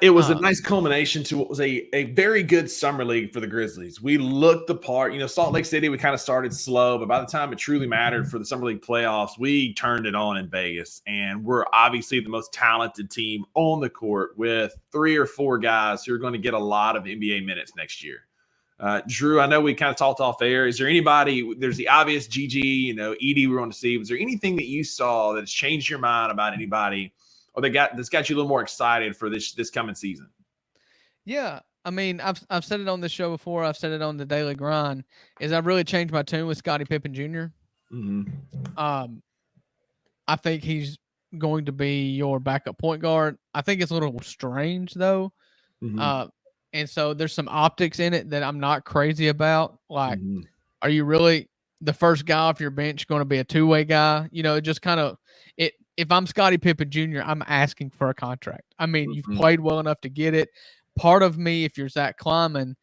It was a nice culmination to what was a very good summer league for the Grizzlies. We looked the part. Salt Lake City, we kind of started slow, but by the time it truly mattered for the summer league playoffs, we turned it on in Vegas. And we're obviously the most talented team on the court with 3 or 4 guys who are going to get a lot of NBA minutes next year. Drew, I know we kind of talked off air. Is there anybody, there's the obvious GG, Edie we want to see. Was there anything that you saw that has changed your mind about anybody or that's got you a little more excited for this coming season? Yeah, I mean, I've said it on the show before. I've said it on the Daily Grind. Is I've really changed my tune with Scottie Pippen Jr. I think he's going to be your backup point guard. I think it's a little strange though, and so there's some optics in it that I'm not crazy about. Like, are you really the first guy off your bench going to be a two-way guy? It just kind of it. If I'm Scottie Pippen Jr., I'm asking for a contract. I mean, you've played well enough to get it. Part of me, if you're Zach Kleiman,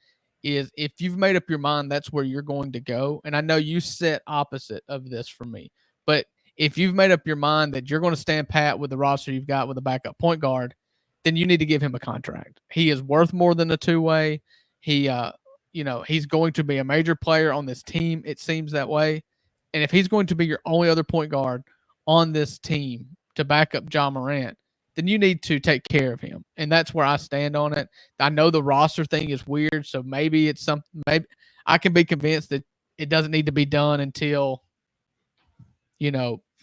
is if you've made up your mind that's where you're going to go. And I know you sit opposite of this for me, but if you've made up your mind that you're going to stand pat with the roster you've got with a backup point guard, then you need to give him a contract. He is worth more than a two-way. He's going to be a major player on this team. It seems that way. And if he's going to be your only other point guard on this team to back up John Morant, then you need to take care of him. And that's where I stand on it. I know the roster thing is weird, so maybe it's something. Maybe I can be convinced that it doesn't need to be done until,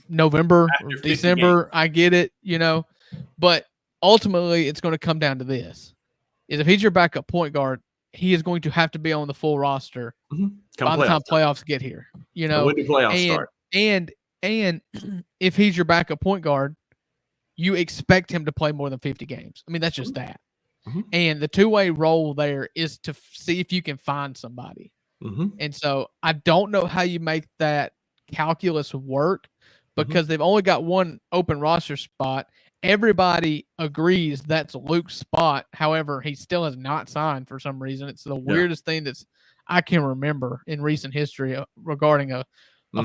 November or December. I get it, but ultimately it's going to come down to this: is if he's your backup point guard, he is going to have to be on the full roster by the time playoffs get here. When do playoffs start? And if he's your backup point guard, you expect him to play more than 50 games. I mean, that's just that. And the two-way role there is to see if you can find somebody. And so I don't know how you make that calculus work because they've only got one open roster spot. Everybody agrees that's Luke's spot. However, he still has not signed for some reason. It's the weirdest thing I can remember in recent history regarding a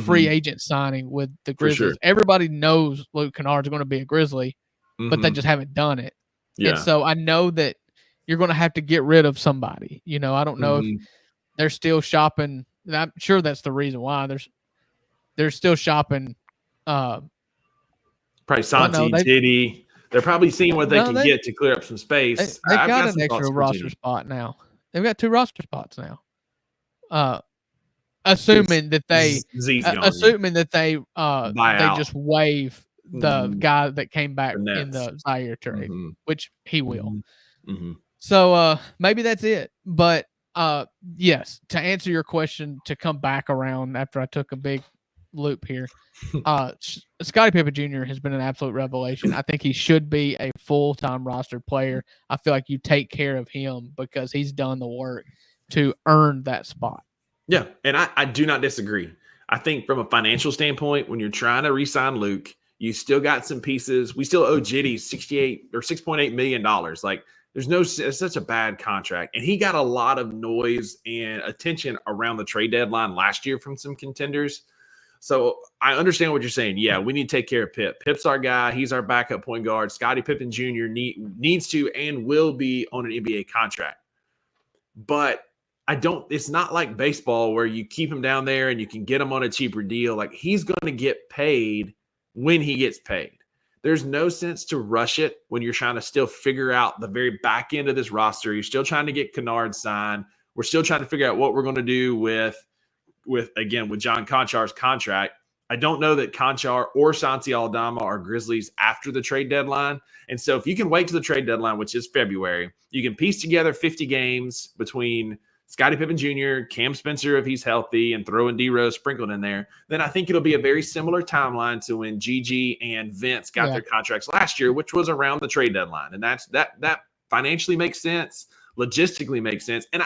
free agent signing with the Grizzlies. Sure. Everybody knows Luke Kennard's going to be a Grizzly, but they just haven't done it. Yeah. And so I know that you're going to have to get rid of somebody. I don't know if they're still shopping. I'm sure that's the reason why they're still shopping. Probably Santi, Diddy. They're probably seeing what they can get to clear up some space. They've got an extra roster spot now. They've got 2 roster spots now. Assuming that they just waive the guy that came back in the Zaire trade, which he will. So maybe that's it. But yes, to answer your question, to come back around after I took a big loop here, Scottie Pippen Jr. has been an absolute revelation. I think he should be a full-time roster player. I feel like you take care of him because he's done the work to earn that spot. Yeah, and I do not disagree. I think from a financial standpoint, when you're trying to re-sign Luke, you still got some pieces. We still owe Jitty $6.8 million. Like, it's such a bad contract. And he got a lot of noise and attention around the trade deadline last year from some contenders. So I understand what you're saying. Yeah, we need to take care of Pip. Pip's our guy. He's our backup point guard. Scottie Pippen Jr. needs to and will be on an NBA contract. But it's not like baseball where you keep him down there and you can get him on a cheaper deal. Like, he's going to get paid when he gets paid. There's no sense to rush it when you're trying to still figure out the very back end of this roster. You're still trying to get Kennard signed. We're still trying to figure out what we're going to do with John Konchar's contract. I don't know that Konchar or Santi Aldama are Grizzlies after the trade deadline. And so if you can wait to the trade deadline, which is February, you can piece together 50 games between Scottie Pippen Jr., Cam Spencer, if he's healthy, and throw in D-Rose sprinkled in there, then I think it'll be a very similar timeline to when Gigi and Vince got their contracts last year, which was around the trade deadline. And that financially makes sense, logistically makes sense. And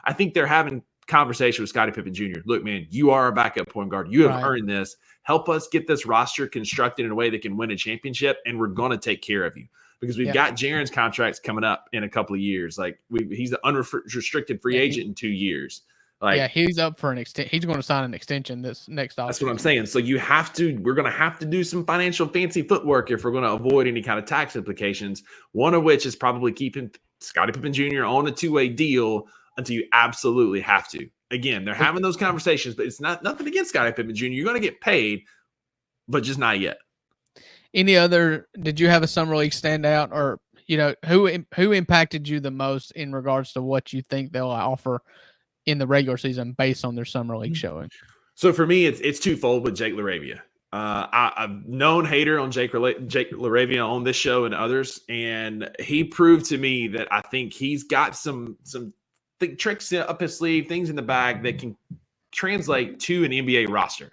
I think they're having conversation with Scottie Pippen Jr. Look, man, you are a backup point guard. You have earned this. Help us get this roster constructed in a way that can win a championship, and we're going to take care of you. Because we've got Jaren's contracts coming up in a couple of years. Like, he's the unrestricted free agent in 2 years. Like, yeah, he's up for an extension. He's going to sign an extension this next that's what I'm offseason. saying. So we're going to have to do some financial fancy footwork if we're going to avoid any kind of tax implications. One of which is probably keeping Scottie Pippen Jr. on a two-way deal until you absolutely have to. Again, they're having those conversations, but it's nothing against Scottie Pippen Jr. You're going to get paid, but just not yet. Did you have a summer league standout, or who impacted you the most in regards to what you think they'll offer in the regular season based on their summer league showing? So for me, it's twofold with Jake LaRavia. I've known hater on Jake LaRavia on this show and others, and he proved to me that I think he's got some tricks up his sleeve, things in the bag that can translate to an NBA roster.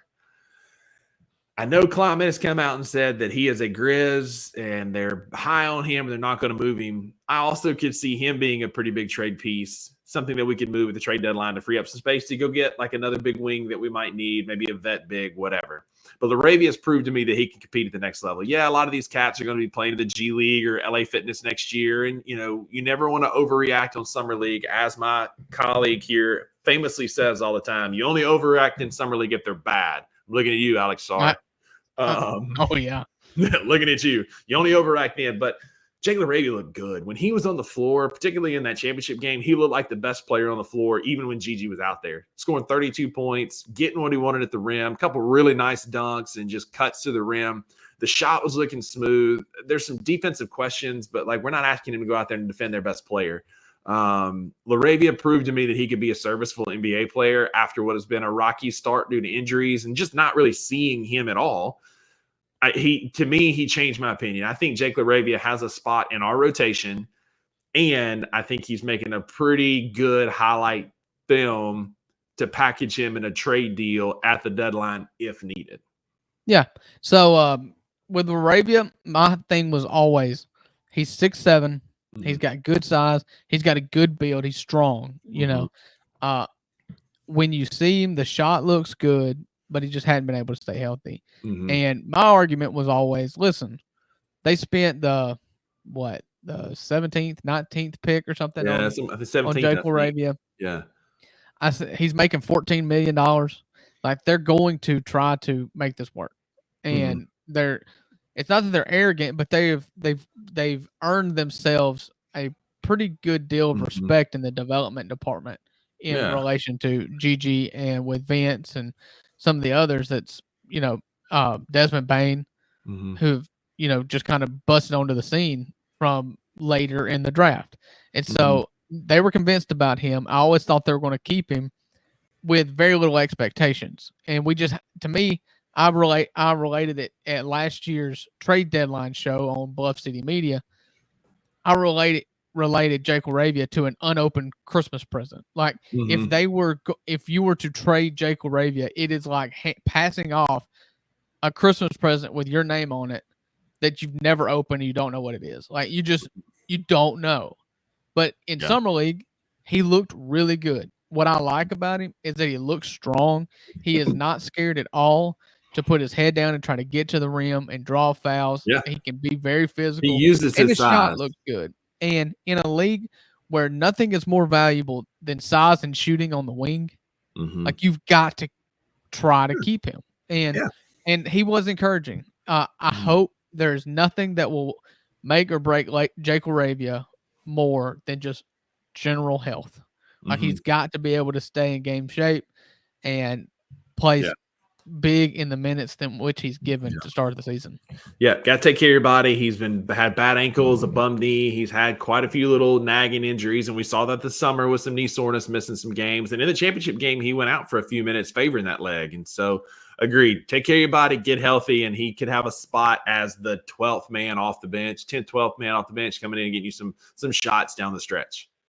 I know Climate has come out and said that he is a Grizz and they're high on him and they're not going to move him. I also could see him being a pretty big trade piece, something that we could move at the trade deadline to free up some space to go get like another big wing that we might need, maybe a vet big, whatever. But LaRavia has proved to me that he can compete at the next level. Yeah, a lot of these cats are going to be playing in the G League or LA Fitness next year. And, you never want to overreact on Summer League. As my colleague here famously says all the time, you only overreact in Summer League if they're bad. I'm looking at you, Alex Sarr. Oh, yeah. Looking at you. You only overact then. But Jake LaRavia looked good. When he was on the floor, particularly in that championship game, he looked like the best player on the floor, even when Gigi was out there. Scoring 32 points, getting what he wanted at the rim, a couple really nice dunks and just cuts to the rim. The shot was looking smooth. There's some defensive questions, but we're not asking him to go out there and defend their best player. LaRavia proved to me that he could be a serviceable NBA player after what has been a rocky start due to injuries and just not really seeing him at all. He changed my opinion. I think Jake LaRavia has a spot in our rotation, and I think he's making a pretty good highlight film to package him in a trade deal at the deadline if needed. Yeah. So with LaRavia, my thing was always he's 6'7". Mm-hmm. He's got good size. He's got a good build. He's strong. When you see him, the shot looks good, but he just hadn't been able to stay healthy. Mm-hmm. And my argument was always, listen, they spent the 17th, 19th pick or something on Jake LaRavia. Yeah. I said he's making $14 million. Like, they're going to try to make this work. And it's not that they're arrogant, but they've earned themselves a pretty good deal of respect in the development department in relation to Gigi and with Vince and some of the others. That's Desmond Bain, who've just kind of busted onto the scene from later in the draft, and so they were convinced about him. I always thought they were going to keep him with very little expectations, and I related it at last year's trade deadline show on Bluff City Media. I related Jake LaRavia to an unopened Christmas present. Like, if you were to trade Jake LaRavia, it is like passing off a Christmas present with your name on it that you've never opened and you don't know what it is. Like, you don't know. But in Summer League, he looked really good. What I like about him is that he looks strong. He is not scared at all to put his head down and try to get to the rim and draw fouls. Yeah. He can be very physical. He uses his size. Shot looks good. And in a league where nothing is more valuable than size and shooting on the wing, like, you've got to try to keep him. And he was encouraging. I hope there's nothing that will make or break Jake LaRavia more than just general health. Like, he's got to be able to stay in game shape and play big in the minutes than which he's given to start the season. Yeah, got to take care of your body. He's had bad ankles, a bum knee. He's had quite a few little nagging injuries, and we saw that this summer with some knee soreness, missing some games. And in the championship game, he went out for a few minutes favoring that leg. And so, agreed. Take care of your body, get healthy, and he could have a spot as the 12th man off the bench, 10th, 12th man off the bench, coming in and getting you some shots down the stretch.